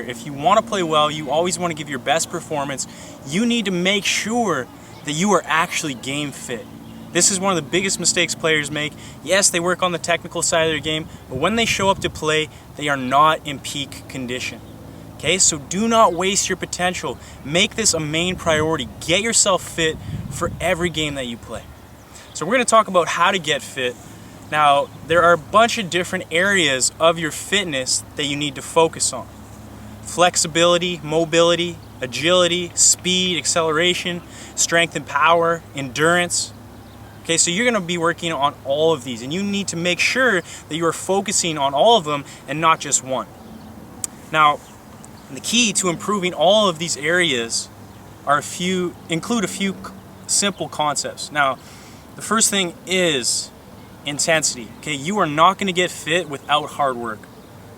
If you want to play well, you always want to give your best performance. You need to make sure that you are actually game fit. This is one of the biggest mistakes players make. Yes, they work on the technical side of their game, but when they show up to play, they are not in peak condition. Okay, so do not waste your potential. Make this a main priority. Get yourself fit for every game that you play. So we're going to talk about how to get fit. Now, there are a bunch of different areas of your fitness that you need to focus on. Flexibility, mobility, agility, speed, acceleration, strength and power, endurance. Okay, so you're going to be working on all of these, and you need to make sure that you are focusing on all of them and not just one. Now, the key to improving all of these areas include a few simple concepts. Now, the first thing is intensity. Okay, you are not going to get fit without hard work.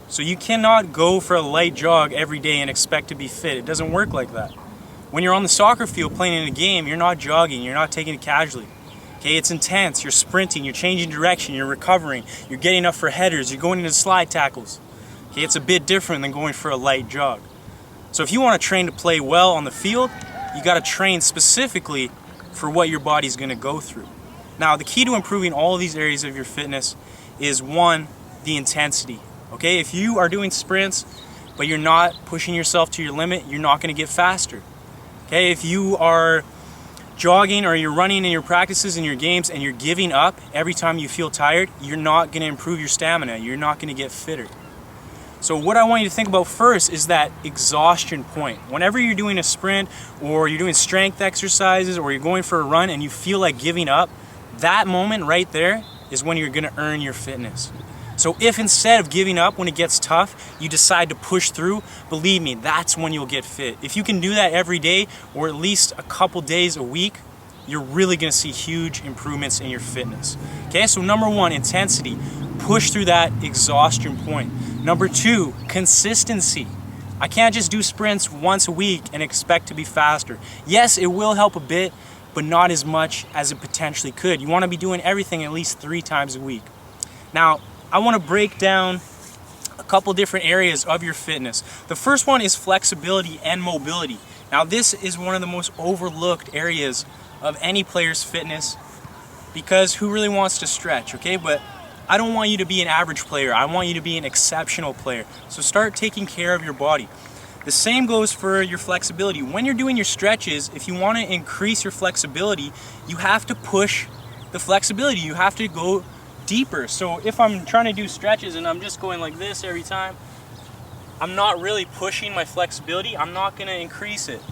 So you cannot go for a light jog every day and expect to be fit. It doesn't work like that. When you're on the soccer field playing in a game, you're not jogging, you're not taking it casually. Okay, it's intense, you're sprinting, you're changing direction, you're recovering, you're getting up for headers, you're going into slide tackles. Okay, it's a bit different than going for a light jog. So if you want to train to play well on the field, you got to train specifically for what your body's going to go through. Now, the key to improving all of these areas of your fitness is one, the intensity. Okay, if you are doing sprints, but you're not pushing yourself to your limit, you're not going to get faster. Okay, if you are jogging or you're running in your practices and your games and you're giving up every time you feel tired, you're not going to improve your stamina. You're not going to get fitter. So what I want you to think about first is that exhaustion point. Whenever you're doing a sprint or you're doing strength exercises or you're going for a run and you feel like giving up, that moment right there is when you're going to earn your fitness. So if instead of giving up when it gets tough, you decide to push through, believe me, that's when you'll get fit. If you can do that every day or at least a couple days a week, you're really going to see huge improvements in your fitness. Okay, so number one, intensity. Push through that exhaustion point. Number two, consistency. I can't just do sprints once a week and expect to be faster. Yes, it will help a bit, but not as much as it potentially could. You want to be doing everything at least 3 times a week. Now, I want to break down a couple different areas of your fitness. The first one is flexibility and mobility. Now, this is one of the most overlooked areas of any player's fitness because who really wants to stretch, okay? But I don't want you to be an average player. I want you to be an exceptional player. So start taking care of your body. The same goes for your flexibility. When you're doing your stretches, if you want to increase your flexibility, you have to push the flexibility. You have to go deeper. So if I'm trying to do stretches and I'm just going like this every time, I'm not really pushing my flexibility. I'm not going to increase it.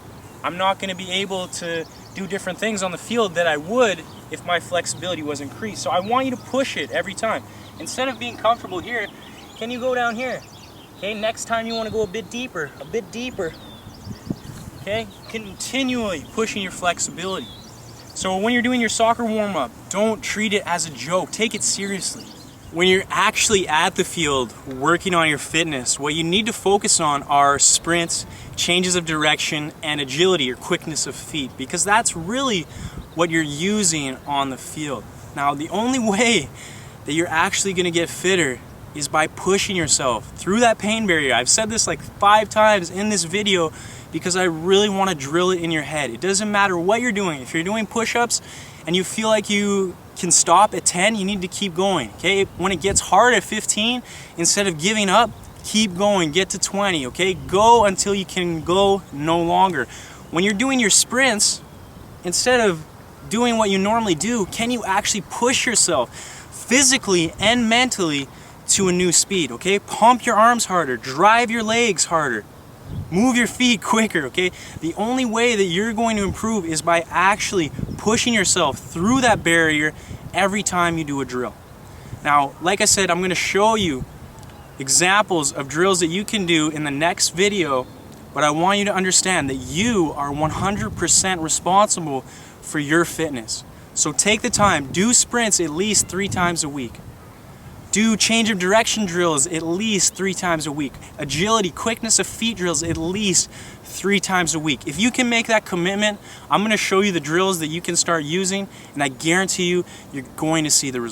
I'm not going to be able to do different things on the field that I would if my flexibility was increased. So I want you to push it every time. Instead of being comfortable here, can you go down here? Okay, next time you want to go a bit deeper. Okay, continually pushing your flexibility. So when you're doing your soccer warm-up, don't treat it as a joke. Take it seriously. When you're actually at the field working on your fitness, what you need to focus on are sprints, changes of direction, and agility or quickness of feet, because that's really what you're using on the field. Now, the only way that you're actually going to get fitter is by pushing yourself through that pain barrier. I've said this like 5 times in this video because I really want to drill it in your head. It doesn't matter what you're doing. If you're doing push-ups and you feel like you can stop at 10, you need to keep going. Okay? When it gets hard at 15, instead of giving up, keep going, get to 20, okay? Go until you can go no longer. When you're doing your sprints, instead of doing what you normally do, can you actually push yourself physically and mentally to a new speed, okay? Pump your arms harder, drive your legs harder, move your feet quicker, okay? The only way that you're going to improve is by actually pushing yourself through that barrier every time you do a drill. Now, like I said, I'm going to show you examples of drills that you can do in the next video, but I want you to understand that you are 100% responsible for your fitness. So take the time, do sprints at least 3 times a week. Do change of direction drills at least 3 times a week. Agility, quickness of feet drills at least 3 times a week. If you can make that commitment, I'm going to show you the drills that you can start using, and I guarantee you, you're going to see the results.